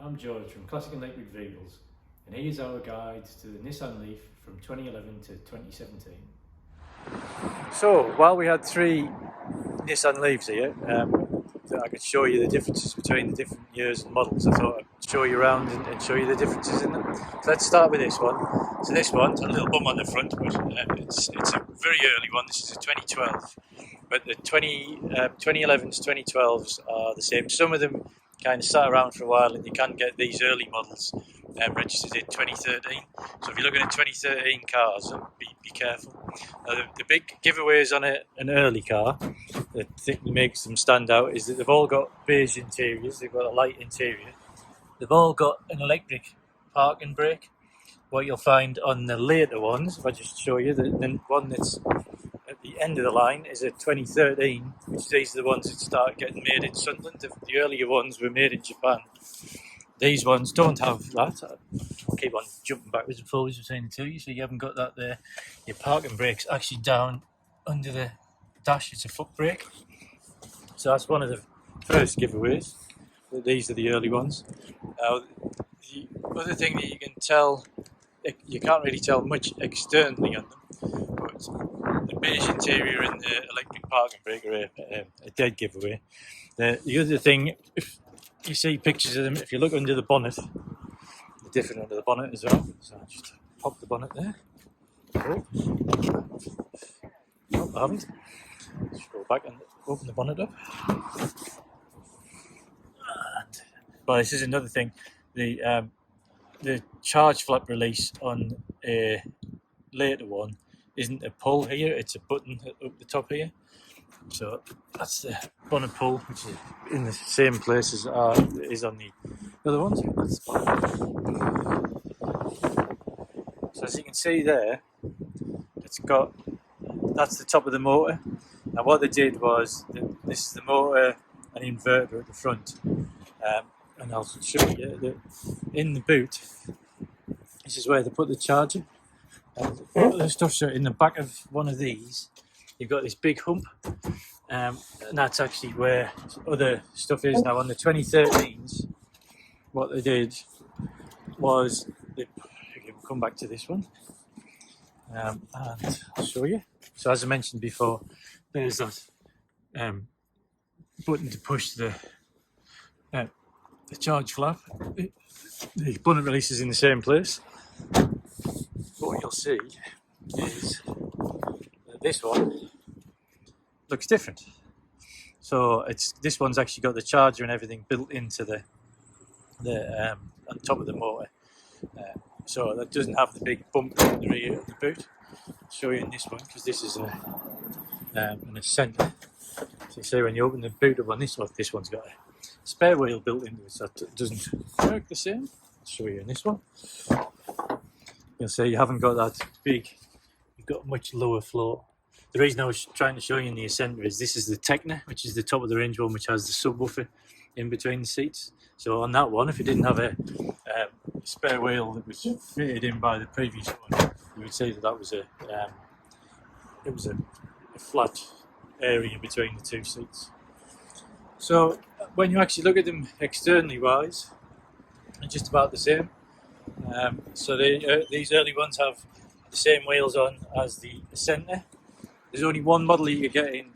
I'm George from Classic and Lakewood Vehicles, and here's our guide to the Nissan Leaf from 2011 to 2017. So, while we had three Nissan Leafs here, I could show you the differences between the different years and models. I thought I'd show you around and show you the differences in them. So let's start with this one. So this one's a little bump on the front, but it's a very early one. This is a 2012, but the 2011s, 2012s are the same. Some of them kind of sat around for a while, and you can get these early models registered in 2013. So if you're looking at 2013 cars, be careful. The big giveaways on an early car that makes them stand out is that they've all got beige interiors, they've got a light interior, they've all got an electric parking brake. What you'll find on the later ones, if I just show you, the one that's at the end of the line is a 2013, which these are the ones that start getting made in Sunderland. The earlier ones were made in Japan. These ones don't have that. I'll keep on jumping backwards and forwards between the two, so you haven't got that there. Your parking brake's actually down under the dash, it's a foot brake. So that's one of the first giveaways. These are the early ones. Now, the other thing that you can tell, you can't really tell much externally on them, but the beige interior and the electric parking brake are a dead giveaway. The other thing, if you see pictures of them, if you look under the bonnet, they're different under the bonnet as well. So I'll just pop the bonnet there. Oh, I haven't. Just go back and open the bonnet up. But this is another thing. The charge flap release on a later one isn't a pull here, it's a button up the top here. So that's the bonnet pull, which is in the same place as is on the other ones. So as you can see there, that's the top of the motor. Now what they did was, this is the motor and inverter at the front. And I'll show you that in the boot, this is where they put the charger. The stuff's in the back of one of these. You've got this big hump, and that's actually where other stuff is. Now on the 2013s, what they did was, we'll come back to this one, and I'll show you. So as I mentioned before, there's that button to push the charge flap. The bonnet release is in the same place. What you'll see is that this one looks different. So this one's actually got the charger and everything built into the on top of the motor. So that doesn't have the big bump in the rear of the boot. I'll show you in this one, because this is an Ascent. So you see when you open the boot up on this one's got a spare wheel built into it, so it doesn't work the same. I'll show you in this one. You'll see you haven't got that big, you've got much lower floor. The reason I was trying to show you in the Ascent is this is the Techna, which is the top of the range one, which has the subwoofer in between the seats. So on that one, if you didn't have a spare wheel that was fitted in by the previous one, you would see that was a flat area between the two seats. So when you actually look at them externally wise, they're just about the same. So these early ones have the same wheels on as the Ascent. There's only one model you could get in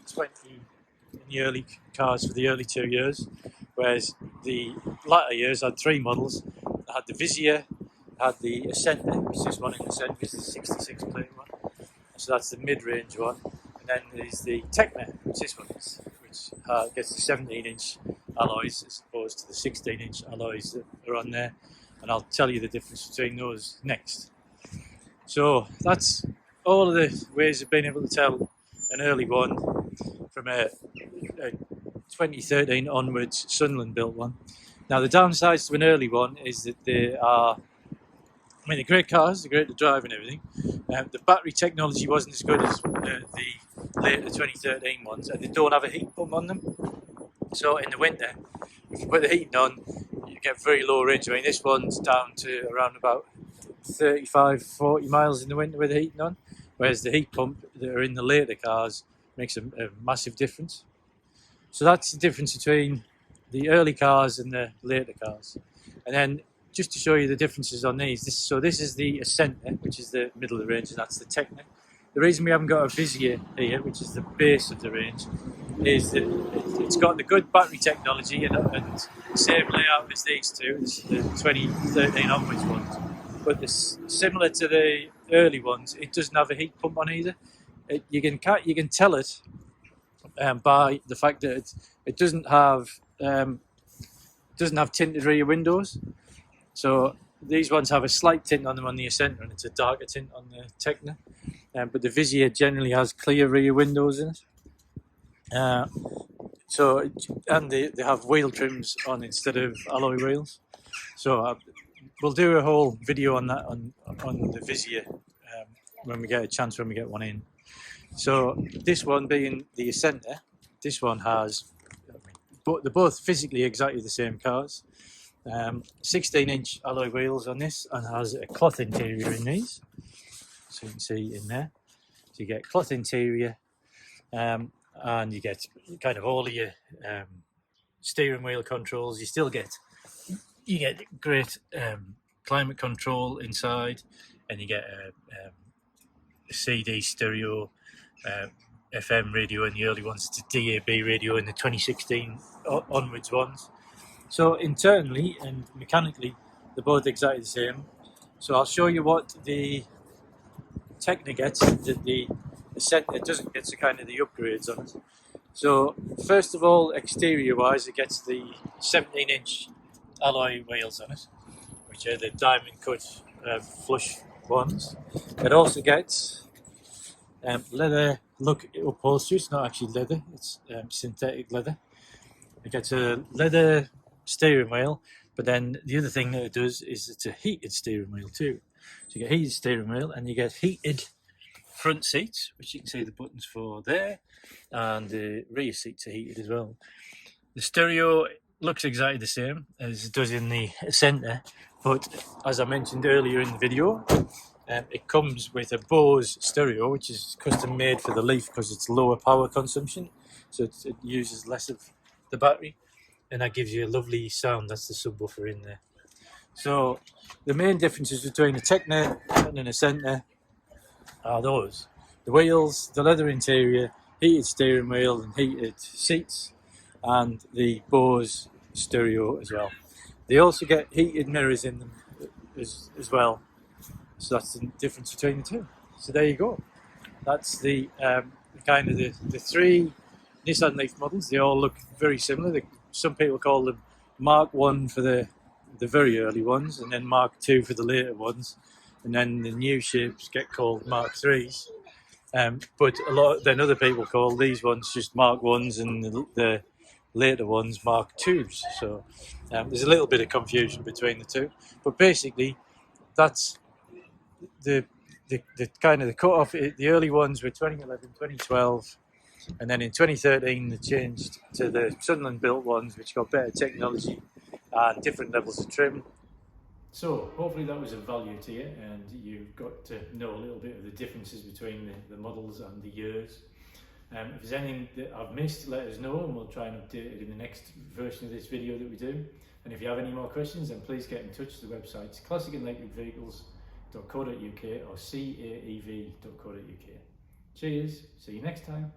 the early cars for the early 2 years, whereas the latter years had three models. They had the Vizier, had the Ascent, which is this one in the Ascent, which is the 66 plate one. So that's the mid-range one. And then there's the Techna, which this one is, which gets the 17-inch alloys as opposed to the 16-inch alloys that are on there. And I'll tell you the difference between those next. So that's all of the ways of being able to tell an early one from a 2013 onwards Sunderland built one. Now the downsides to an early one is that they're great cars, they're great to drive and everything. The battery technology wasn't as good as the later 2013 ones, and they don't have a heat pump on them. So in the winter, if you put the heating on, you get very low range. I mean, this one's down to around about 35-40 miles in the winter with the heating on, whereas the heat pump that are in the later cars makes a massive difference. So that's the difference between the early cars and the later cars. And then just to show you the differences on these, this is the Ascenter, which is the middle of the range, and that's the Techno. The reason we haven't got a Vizier here, which is the base of the range, is that it's got the good battery technology and same layout as these two, the 2013 onwards ones. But similar to the early ones, it doesn't have a heat pump on either. You can tell it by the fact that it doesn't have tinted rear windows. So these ones have a slight tint on them on the Ascenter, and it's a darker tint on the Techno. But the Vizier generally has clear rear windows in it. And they have wheel trims on instead of alloy wheels. So we'll do a whole video on that on the Vizier when we get a chance, when we get one in. So this one being the Ascenter, this one has, they're both physically exactly the same cars. 16-inch alloy wheels on this, and has a cloth interior in these. So you can see in there. So you get cloth interior, and you get kind of all of your steering wheel controls. You get great climate control inside, and you get a CD stereo, FM radio in the early ones, to DAB radio in the 2016 onwards ones. So internally and mechanically, they're both exactly the same. So I'll show you what the Techno gets that the Ascenter doesn't get, so kind of the upgrades on it. So first of all, exterior wise, it gets the 17-inch alloy wheels on it, which are the diamond cut flush ones. It also gets leather look upholstery. It's not actually leather, it's synthetic leather. It gets a leather steering wheel, but then the other thing that it does is it's a heated steering wheel too. So you get heated steering wheel, and you get heated front seats, which you can see the buttons for there, and the rear seats are heated as well. The stereo looks exactly the same as it does in the Ascenter, but as I mentioned earlier in the video, it comes with a Bose stereo, which is custom made for the Leaf because it's lower power consumption, so it uses less of the battery, and that gives you a lovely sound. That's the subwoofer in there. So the main differences between a Techno and an Ascenter are those: the wheels, the leather interior, heated steering wheel and heated seats, and the Bose stereo as well. They also get heated mirrors in them as well. So that's the difference between the two. So there you go. That's the kind of the three Nissan Leaf models. They all look very similar. Some people call them Mark 1 for the very early ones, and then Mark 2 for the later ones, and then the new shapes get called Mark 3s. But then other people call these ones just Mark 1s, and the later ones Mark 2s. So there's a little bit of confusion between the two. But basically, that's the kind of the cut-off. The early ones were 2011, 2012. And then in 2013, they changed to the Sunderland-built ones, which got better technology and different levels of trim. So hopefully that was of value to you, and you've got to know a little bit of the differences between the models and the years. If there's anything that I've missed, let us know, and we'll try and update it in the next version of this video that we do. And if you have any more questions, then please get in touch. The website's classicandlightweightvehicles.co.uk or caev.co.uk. Cheers, see you next time.